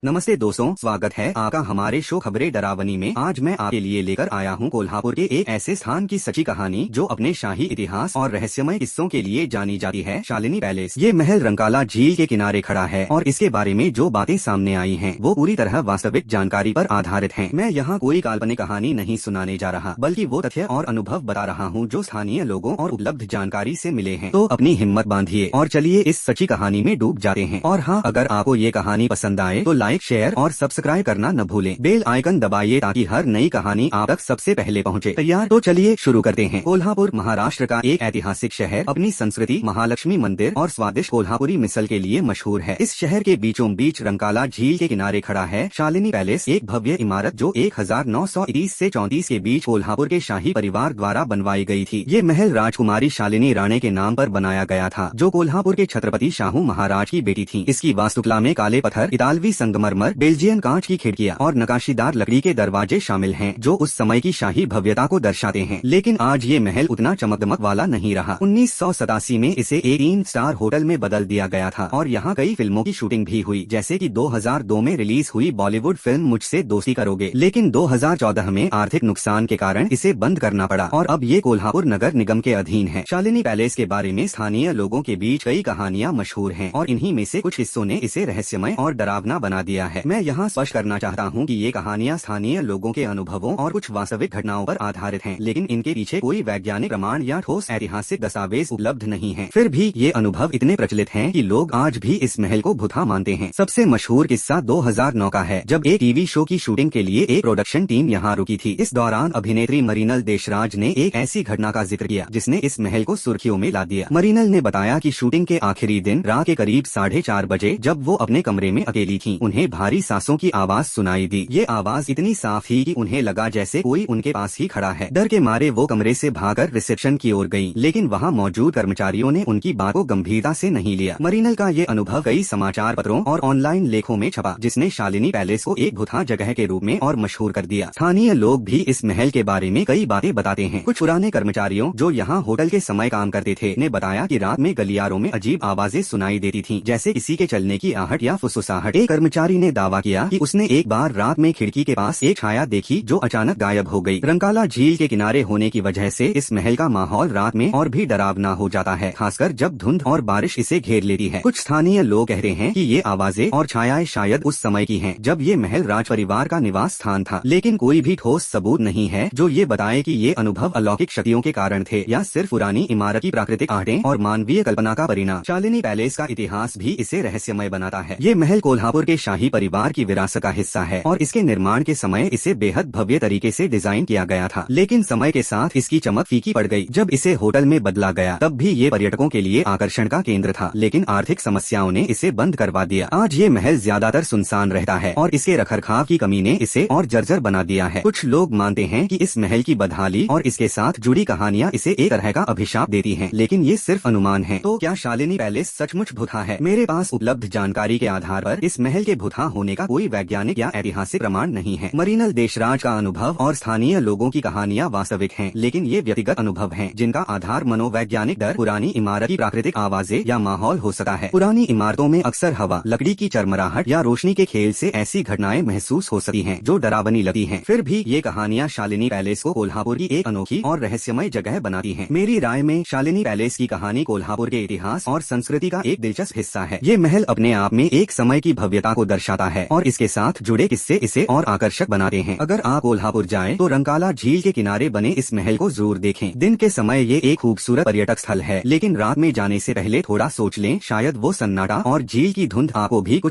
नमस्ते दोस्तों, स्वागत है आपका हमारे शो खबरें डरावनी में। आज मैं आपके लिए लेकर आया हूँ कोल्हापुर के एक ऐसे स्थान की सच्ची कहानी जो अपने शाही इतिहास और रहस्यमय किस्सों के लिए जानी जाती है, शालिनी पैलेस। ये महल रंकाला झील के किनारे खड़ा है और इसके बारे में जो बातें सामने आई हैं, वो पूरी तरह वास्तविक जानकारी पर आधारित हैं। मैं यहाँ कोई काल्पनिक कहानी नहीं सुनाने जा रहा, बल्कि वो तथ्य और अनुभव बता रहा हूँ जो स्थानीय लोगों और उपलब्ध जानकारी से मिले हैं। तो अपनी हिम्मत बांधिए और चलिए इस सच्ची कहानी में डूब जाते हैं। और हाँ, अगर आपको ये कहानी पसंद आए तो लाइक, शेयर और सब्सक्राइब करना न भूलें। बेल आइकन दबाइए ताकि हर नई कहानी आप तक सबसे पहले पहुंचे। तैयार? तो चलिए शुरू करते हैं। कोल्हापुर महाराष्ट्र का एक ऐतिहासिक शहर अपनी संस्कृति, महालक्ष्मी मंदिर और स्वादिष्ट कोल्हापुरी मिसल के लिए मशहूर है। इस शहर के बीचों बीच रंकाला झील के किनारे खड़ा है शालिनी पैलेस, एक भव्य इमारत जो 1931 से 34 के बीच कोल्हापुर के शाही परिवार द्वारा बनवाई गई थी। ये महल राजकुमारी शालिनी राणे के नाम पर बनाया गया था, जो कोल्हापुर के छत्रपति शाहू महाराज की बेटी थी। इसकी वास्तुकला में काले पत्थर, इतालवी संगमरमर, बेल्जियन कांच की खिड़कियां और नकाशीदार लकड़ी के दरवाजे शामिल हैं, जो उस समय की शाही भव्यता को दर्शाते हैं। लेकिन आज ये महल उतना चमकदमक वाला नहीं रहा। 1987 में इसे एक 3 स्टार होटल में बदल दिया गया था और यहाँ कई फिल्मों की शूटिंग भी हुई, जैसे कि 2002 में रिलीज हुई बॉलीवुड फिल्म मुझसे दोस्ती करोगे। लेकिन 2014 में आर्थिक नुकसान के कारण इसे बंद करना पड़ा और अब ये कोल्हापुर नगर निगम के अधीन है। शालिनी पैलेस के बारे में स्थानीय लोगों के बीच कई कहानियां मशहूर हैं और इन्हीं में से कुछ हिस्सों ने इसे रहस्यमय और डरावना बना दिया है। मैं यहाँ स्पष्ट करना चाहता हूँ कि ये कहानियाँ स्थानीय लोगों के अनुभवों और कुछ वास्तविक घटनाओं पर आधारित हैं, लेकिन इनके पीछे कोई वैज्ञानिक प्रमाण या ठोस ऐतिहासिक दस्तावेज उपलब्ध नहीं है। फिर भी ये अनुभव इतने प्रचलित हैं कि लोग आज भी इस महल को भुता मानते हैं। सबसे मशहूर किस्सा 2009 का है, जब एक टीवी शो की शूटिंग के लिए एक प्रोडक्शन टीम यहाँ रुकी थी। इस दौरान अभिनेत्री मरीनल देशराज ने एक ऐसी घटना का जिक्र किया जिसने इस महल को सुर्खियों में ला दिया। मरीनल ने बताया कि शूटिंग के आखिरी दिन रात के करीब 4:30 बजे जब वो अपने कमरे में अकेली थीं, उन्हें भारी सांसों की आवाज सुनाई दी। ये आवाज इतनी साफ थी कि उन्हें लगा जैसे कोई उनके पास ही खड़ा है। डर के मारे वो कमरे से भागकर रिसेप्शन की ओर गईं, लेकिन वहाँ मौजूद कर्मचारियों ने उनकी बात को गंभीरता से नहीं लिया। मरीनल का ये अनुभव कई समाचार पत्रों और ऑनलाइन लेखों में छपा, जिसने शालिनी पैलेस को एक भुता जगह के रूप में और मशहूर कर दिया। स्थानीय लोग भी इस महल के बारे में कई बातें बताते हैं। कुछ पुराने कर्मचारियों जो यहाँ होटल के समय काम करते थे ने बताया कि रात में गलियारों में अजीब आवाजें सुनाई देती थीं, जैसे किसी के चलने की आहट या फुसफुसाहट। एक कर्मचारी ने दावा किया कि उसने एक बार रात में खिड़की के पास एक छाया देखी जो अचानक गायब हो गई। रंकाला झील के किनारे होने की वजह से इस महल का माहौल रात में और भी डरावना हो जाता है, खासकर जब धुंध और बारिश इसे घेर लेती है। कुछ स्थानीय लोग कहते हैं कि ये आवाजें और छायाएं शायद उस समय की हैं, जब ये महल राज परिवार का निवास स्थान था। लेकिन कोई भी ठोस सबूत नहीं है जो ये बताए कि ये अनुभव अलौकिक शक्तियों के कारण थे या सिर्फ पुरानी इमारत की प्राकृतिक आहटें और मानवीय कल्पना का परिणाम। शालिनी पैलेस का इतिहास भी इसे रहस्यमय बनाता है। ये महल कोल्हापुर के शाही परिवार की विरासत का हिस्सा है और इसके निर्माण के समय इसे बेहद भव्य तरीके से डिजाइन किया गया था। लेकिन समय के साथ इसकी चमक फीकी पड़ गई। जब इसे होटल में बदला गया तब भी ये पर्यटकों के लिए आकर्षण का केंद्र था, लेकिन आर्थिक समस्याओं ने इसे बंद करवा दिया। आज ये महल ज्यादातर सुनसान रहता है और इसके रखरखाव की कमी ने इसे और जर्जर बना दिया है। कुछ लोग मानते हैं कि इस महल की बदहाली और इसके साथ जुड़ी कहानियाँ इसे एक तरह का अभिशाप देती हैं, लेकिन ये सिर्फ अनुमान है। तो क्या शालिनी पैलेस सचमुच भुता है? मेरे पास उपलब्ध जानकारी के आधार पर इस महल के भुता होने का कोई वैज्ञानिक या ऐतिहासिक प्रमाण नहीं है। मरीनल देशराज का अनुभव और स्थानीय लोगों की कहानियां वास्तविक हैं, लेकिन ये व्यक्तिगत अनुभव हैं, जिनका आधार मनोवैज्ञानिक डर, पुरानी इमारत की प्राकृतिक आवाजें या माहौल हो सकता है। पुरानी इमारतों में अक्सर हवा, लकड़ी की चरमराहट या रोशनी के खेल से ऐसी घटनाएं महसूस हो सकती हैं जो डरावनी लगती हैं। फिर भी ये कहानियां शालिनी पैलेस को कोल्हापुर की एक अनोखी और रहस्यमय जगह बनाती हैं। मेरी राय में शालिनी पैलेस की कहानी कोल्हापुर के इतिहास और संस्कृति का एक दिलचस्प हिस्सा है। ये महल अपने आप में एक समय की भव्यता को दर्शाता है और इसके साथ जुड़े किस्से इसे और आकर्षक बनाते हैं। अगर आप कोल्हापुर जाएं तो रंकाला झील के किनारे बने इस महल को जरूर देखें। दिन के समय ये एक खूबसूरत पर्यटक स्थल है, लेकिन रात में जाने से पहले थोड़ा सोच लें, शायद वो सन्नाटा और झील की धुंध आपको भी कुछ